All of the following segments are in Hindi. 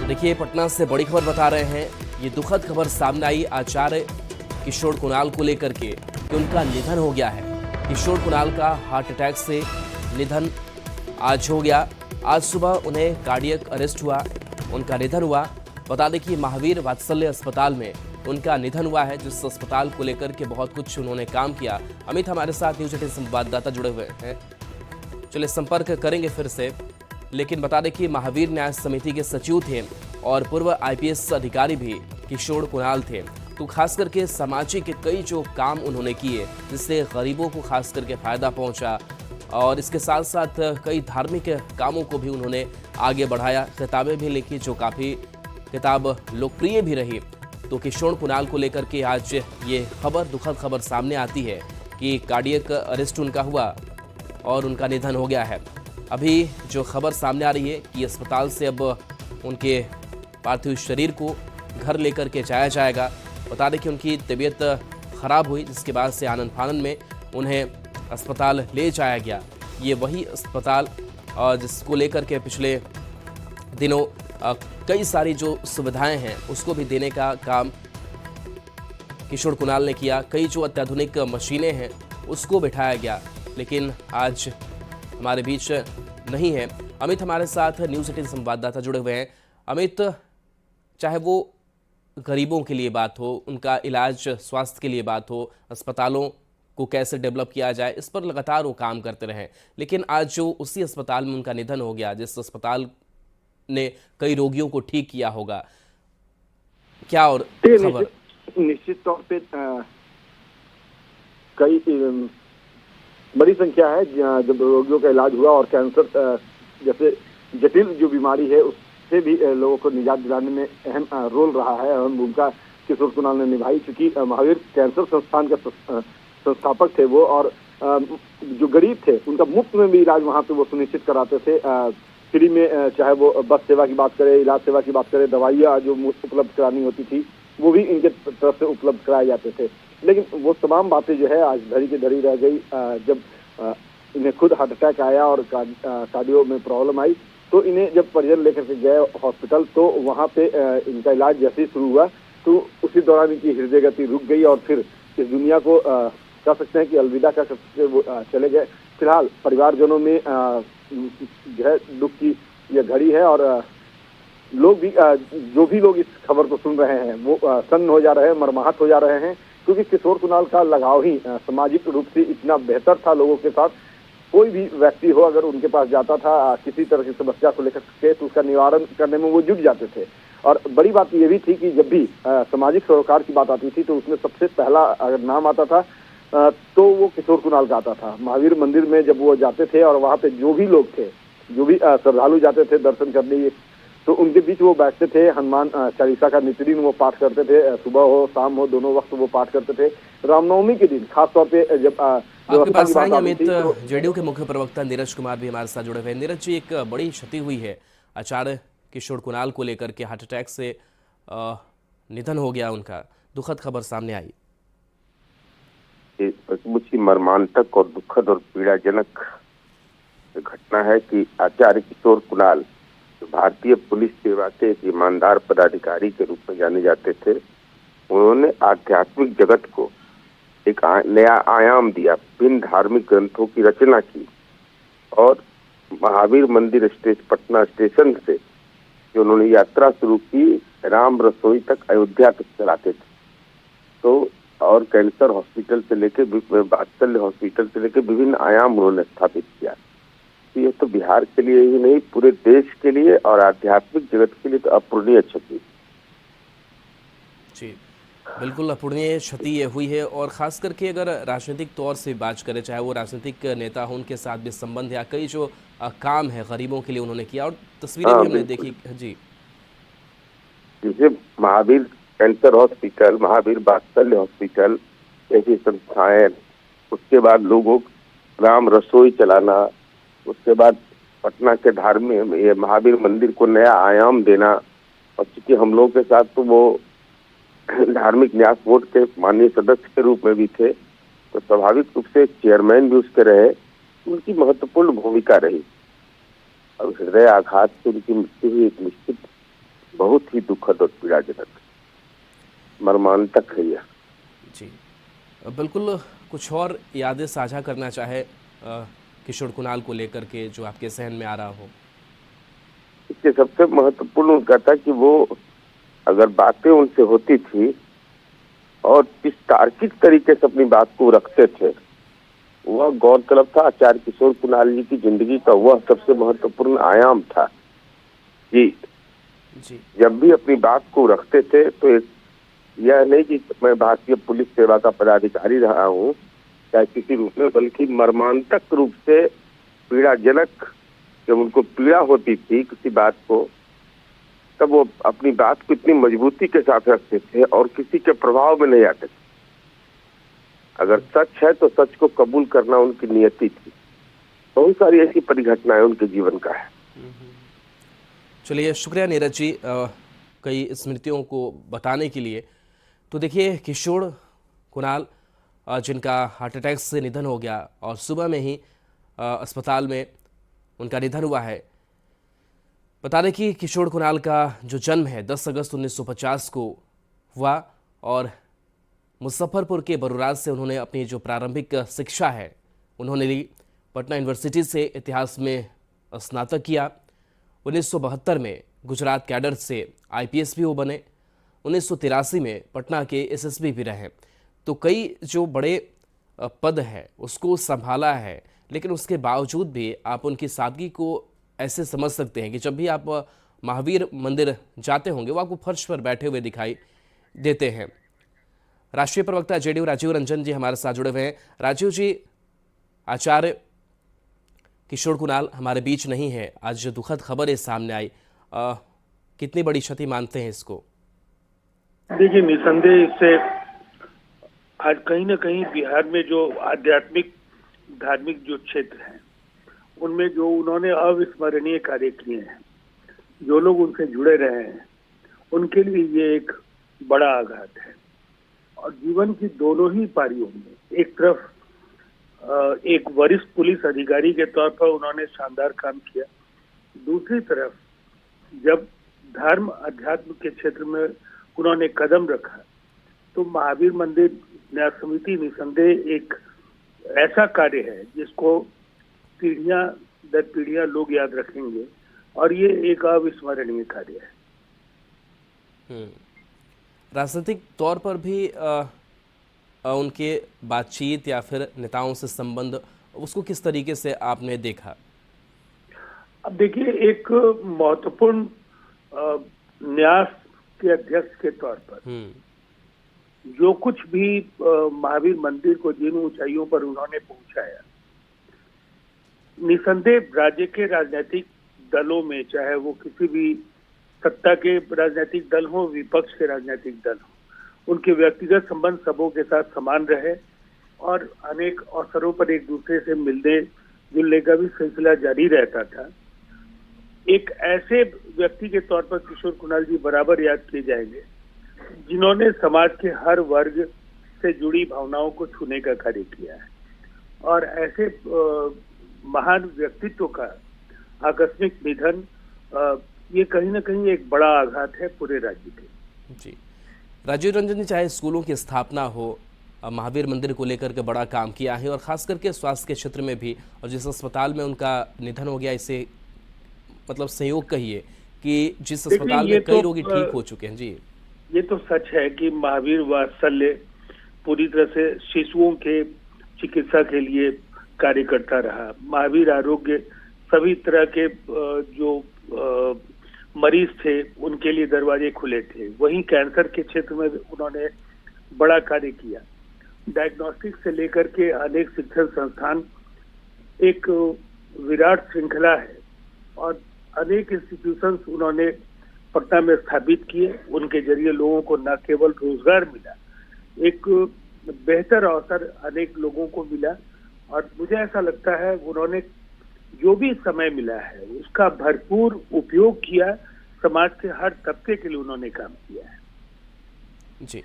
देखिए, पटना से बड़ी खबर बता रहे हैं। ये दुखद खबर सामने आई आचार्य किशोर कुणाल को लेकर के कि उनका निधन हो गया है। किशोर कुणाल का हार्ट अटैक से निधन आज हो गया। आज सुबह उन्हें कार्डियक अरेस्ट हुआ, उनका निधन हुआ। बता दें कि महावीर वात्सल्य अस्पताल में उनका निधन हुआ है, जिस अस्पताल को लेकर के बहुत कुछ उन्होंने काम किया। अमित हमारे साथ न्यूज 18 संवाददाता जुड़े हुए हैं, चलिए संपर्क करेंगे फिर से। लेकिन बता दें कि महावीर न्याय समिति के सचिव थे और पूर्व आईपीएस अधिकारी भी किशोर कुणाल थे। तो खास करके सामाजिक कई जो काम उन्होंने किए, जिससे गरीबों को खास करके फायदा पहुंचा, और इसके साथ साथ कई धार्मिक कामों को भी उन्होंने आगे बढ़ाया। किताबें भी लिखी जो काफ़ी किताब लोकप्रिय भी रही। तो किशोर कुणाल को लेकर के आज ये खबर, दुखद खबर सामने आती है कि कार्डियक अरेस्ट उनका हुआ और उनका निधन हो गया है। अभी जो खबर सामने आ रही है कि अस्पताल से अब उनके पार्थिव शरीर को घर लेकर के जाया जाएगा। बता दें कि उनकी तबीयत खराब हुई, जिसके बाद से आनन फानन में उन्हें अस्पताल ले जाया गया। ये वही अस्पताल जिसको लेकर के पिछले दिनों कई सारी जो सुविधाएं हैं उसको भी देने का काम किशोर कुणाल ने किया। कई जो अत्याधुनिक मशीनें हैं उसको बिठाया गया, लेकिन आज हमारे बीच नहीं है। अमित हमारे साथ न्यूज़ 18 संवाददाता जुड़े हुए हैं। अमित, चाहे वो गरीबों के लिए बात हो, उनका इलाज स्वास्थ्य के लिए बात हो, अस्पतालों को कैसे डेवलप किया जाए, इस पर लगातार वो काम करते रहे। लेकिन आज जो उसी अस्पताल में उनका निधन हो गया, जिस अस्पताल ने कई रोगियों को ठीक किया होगा, क्या और खबर? निश्चित तौर पे कई बड़ी संख्या है जब रोगियों का इलाज हुआ, और कैंसर जैसे जटिल जो बीमारी है उससे भी लोगों को निजात दिलाने में अहम रोल रहा है, अहम भूमिका किशोर कुणाल ने निभाई। क्योंकि महावीर कैंसर संस्थान का संस्थापक थे वो, और जो गरीब थे उनका मुफ्त में भी इलाज वहाँ पे वो सुनिश्चित कराते थे, फ्री में। चाहे वो बस सेवा की बात करें, इलाज सेवा की बात करें, दवाइयाँ जो उपलब्ध करानी होती थी वो भी इनके तरफ से उपलब्ध कराए जाते थे। लेकिन वो तमाम बातें जो है आज धरी की धरी रह गई। जब इन्हें खुद हार्ट अटैक आया और कार्डियो में प्रॉब्लम आई, तो इन्हें जब परिजन लेकर के गए हॉस्पिटल, तो वहाँ पे इनका इलाज जैसे ही शुरू हुआ तो उसी दौरान इनकी हृदय गति रुक गई, और फिर इस दुनिया को कह सकते हैं कि अलविदा कह सकते वो चले गए। फिलहाल परिवारजनों में जो है दुख की यह घड़ी है, और लोग भी जो भी लोग इस खबर को सुन रहे हैं वो सन्न हो जा रहे हैं, मर्माहत हो जा रहे हैं। क्योंकि किशोर कुणाल का लगाव ही सामाजिक रूप से इतना बेहतर था लोगों के साथ। कोई भी व्यक्ति हो अगर उनके पास जाता था किसी तरह की समस्या को लेकर के, तो उसका निवारण करने में वो जुट जाते थे। और बड़ी बात ये भी थी कि जब भी सामाजिक सरोकार की बात आती थी तो उसमें सबसे पहला अगर नाम आता था तो वो किशोर कुणाल का आता था। महावीर मंदिर में जब वो जाते थे और वहाँ पे जो भी लोग थे, जो भी श्रद्धालु जाते थे दर्शन करने, तो उनके बीच वो बैठते थे। हनुमान चालीसा का नित्यदिन वो पाठ करते थे, सुबह हो शाम हो दोनों वक्त वो पाठ करते थे। रामनवमी के दिन खास तौर पे जब आपके पास आएंगे अमित, जेडीयू के मुख्य प्रवक्ता नीरज कुमार भी हमारे साथ जुड़े हुए हैं। नीरज जी, एक बड़ी क्षति हुई है आचार्य किशोर कुणाल को लेकर के, हार्ट अटैक से निधन हो गया उनका, दुखद खबर सामने आई। सचमुच मर्मांतक और दुखद और पीड़ाजनक घटना है कि आचार्य किशोर कुणाल भारतीय पुलिस सेवा के एक ईमानदार पदाधिकारी के रूप में जाने जाते थे। उन्होंने आध्यात्मिक जगत को एक नया आयाम दिया, विभिन्न धार्मिक ग्रंथों की रचना की, और महावीर मंदिर पटना स्टेशन से जो उन्होंने यात्रा शुरू की, राम रसोई तक, अयोध्या तक चलाते थे। तो और कैंसर हॉस्पिटल से लेके, वात्सल्य हॉस्पिटल से लेके विभिन्न आयाम उन्होंने स्थापित किया। ये तो बिहार के लिए ही नहीं, पूरे देश के लिए और आध्यात्मिक जगत के लिए तो अपूरणीय क्षति। जी बिल्कुल, अपूरणीय क्षति ये हुई है। और खास करके अगर राजनीतिक तौर से बात करें, चाहे वो राजनीतिक नेता हो, उनके साथ भी संबंध या कई जो काम है गरीबों के लिए उन्होंने किया, और तस्वीरें भी हमने देखी। जी, जैसे महावीर कैंसर हॉस्पिटल, महावीर वात्सल्य हॉस्पिटल ऐसी संस्थाएं, उसके बाद लोगों राम रसोई चलाना, उसके बाद पटना के धार्मिक ये महावीर मंदिर को नया आयाम देना। और चूंकि हम लोगों के साथ तो वो धार्मिक न्यास बोर्ड के माननीय सदस्य के रूप में भी थे, तो स्वाभाविक रूप से चेयरमैन भी उसके रहे, उनकी महत्वपूर्ण भूमिका रही। और हृदय आघात से उनकी मृत्यु हुई, एक निश्चित बहुत ही दुखद और पीड़ाजनक, मर्मांतक है यह। जी बिल्कुल, कुछ और यादें साझा करना चाहे किशोर कुणाल को लेकर के जो आपके जहन में आ रहा हो? इसके सबसे महत्वपूर्ण उनका था कि वो अगर बातें उनसे होती थी और किस तार्किक तरीके से अपनी बात को रखते थे, वह गौरतलब था आचार्य किशोर कुणाल जी की जिंदगी का वह सबसे महत्वपूर्ण आयाम था कि जब भी अपनी बात को रखते थे तो एक यह नहीं कि मैं भारतीय पुलिस सेवा का पदाधिकारी रहा हूँ चाहे किसी रूप में, बल्कि मर्मांतक रूप से पीड़ाजनक, जब उनको पीड़ा होती थी किसी बात को, तब वो अपनी बात को इतनी मजबूती के साथ रखते थे और किसी के प्रभाव में नहीं आते थे। अगर सच है तो सच को कबूल करना उनकी नियति थी। बहुत सारी ऐसी परिघटनाएं उनके जीवन का है। चलिए, शुक्रिया नीरज जी कई स्मृतियों को बताने के लिए। तो देखिए, किशोर कुणाल जिनका हार्ट अटैक से निधन हो गया और सुबह में ही अस्पताल में उनका निधन हुआ है। बता दें कि किशोर कुणाल का जो जन्म है 10 अगस्त 1950 को हुआ और मुजफ्फरपुर के बरूराज से उन्होंने अपनी जो प्रारंभिक शिक्षा है उन्होंने ली। पटना यूनिवर्सिटी से इतिहास में स्नातक किया। 1972 में गुजरात कैडर से आईपीएस भी वो बने। 1983 में पटना के एसएसपी भी रहे। तो कई जो बड़े पद है उसको संभाला है, लेकिन उसके बावजूद भी आप उनकी सादगी को ऐसे समझ सकते हैं कि जब भी आप महावीर मंदिर जाते होंगे वो आपको फर्श पर बैठे हुए दिखाई देते हैं। राष्ट्रीय प्रवक्ता जेडीयू राजीव रंजन जी हमारे साथ जुड़े हुए हैं। राजीव जी, आचार्य किशोर कुणाल हमारे बीच नहीं है, आज जो दुखद खबर है सामने आई, कितनी बड़ी क्षति मानते हैं इसको? देखिए, निसंदेह इससे आज कहीं ना कहीं बिहार में जो आध्यात्मिक धार्मिक जो क्षेत्र हैं उनमें जो उन्होंने अविस्मरणीय कार्य किए हैं, जो लोग उनसे जुड़े रहे हैं, उनके लिए ये एक बड़ा आघात है। और जीवन की दोनों ही पारियों में एक तरफ एक वरिष्ठ पुलिस अधिकारी के तौर पर उन्होंने शानदार काम किया, दूसरी तरफ जब धर्म अध्यात्म के क्षेत्र में उन्होंने कदम रखा तो महावीर मंदिर न्यास समिति निसंदेह एक ऐसा कार्य है जिसको पीढ़ियां दर पीढ़ियां लोग याद रखेंगे और ये एक अविस्मरणीय कार्य है। राजनीतिक तौर पर भी उनके बातचीत या फिर नेताओं से संबंध, उसको किस तरीके से आपने देखा? अब देखिए, एक महत्वपूर्ण न्यास के अध्यक्ष के तौर पर जो कुछ भी महावीर मंदिर को जिन ऊंचाइयों पर उन्होंने पहुंचाया, निसंदेह राज्य के राजनीतिक दलों में, चाहे वो किसी भी सत्ता के राजनीतिक दल हो, विपक्ष के राजनीतिक दल हो, उनके व्यक्तिगत संबंध सबों के साथ समान रहे और अनेक अवसरों पर एक दूसरे से मिलने जुलने का भी सिलसिला जारी रहता था। एक ऐसे व्यक्ति के तौर पर किशोर कुणाल जी बराबर याद किए जाएंगे जिन्होंने समाज के हर वर्ग से जुड़ी भावनाओं को छूने का कार्य किया है। और ऐसे महान व्यक्तित्व का आकस्मिक निधन ये कहीं ना कहीं एक बड़ा आघात है पूरे राज्य के। जी, राजीव रंजन जी, चाहे स्कूलों की स्थापना हो, महावीर मंदिर को लेकर के बड़ा काम किया है और खास करके स्वास्थ्य के क्षेत्र में भी, और जिस अस्पताल में उनका निधन हो गया, इसे मतलब संयोग कहिए कि जिस अस्पताल में कई रोगी ठीक हो चुके हैं। जी, ये तो सच है कि महावीर वात्सल्य पूरी तरह से शिशुओं के चिकित्सा के लिए कार्य करता रहा। महावीर आरोग्य सभी तरह के जो मरीज थे उनके लिए दरवाजे खुले थे। वहीं कैंसर के क्षेत्र में उन्होंने बड़ा कार्य किया। डायग्नोस्टिक से लेकर के अनेक शिक्षण संस्थान एक विराट श्रृंखला है और अनेक इंस्टीट्यूशंस उन्होंने पटना में स्थापित किए। उनके जरिए लोगों को न केवल रोजगार मिला, एक बेहतर अवसर अनेक लोगों को मिला। और मुझे ऐसा लगता है उन्होंने जो भी समय मिला है उसका भरपूर उपयोग किया, समाज के हर तबके के लिए उन्होंने काम किया है। जी,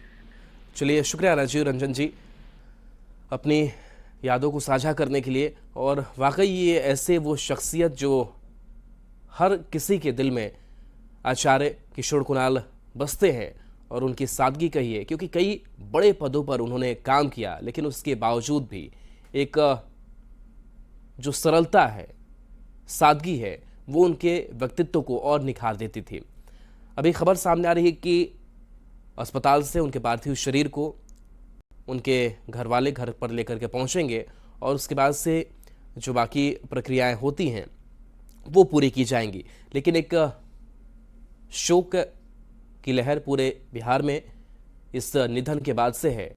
चलिए, शुक्रिया राजीव रंजन जी अपनी यादों को साझा करने के लिए। और वाकई ये ऐसे वो शख्सियत जो हर किसी के दिल में आचार्य किशोर कुणाल बसते हैं और उनकी सादगी कहिए, क्योंकि कई बड़े पदों पर उन्होंने काम किया, लेकिन उसके बावजूद भी एक जो सरलता है, सादगी है, वो उनके व्यक्तित्व को और निखार देती थी। अभी खबर सामने आ रही है कि अस्पताल से उनके पार्थिव शरीर को उनके घर वाले घर पर लेकर के पहुंचेंगे और उसके बाद से जो बाकी प्रक्रियाएं होती हैं वो पूरी की जाएंगी। लेकिन एक शोक की लहर पूरे बिहार में इस निधन के बाद से है।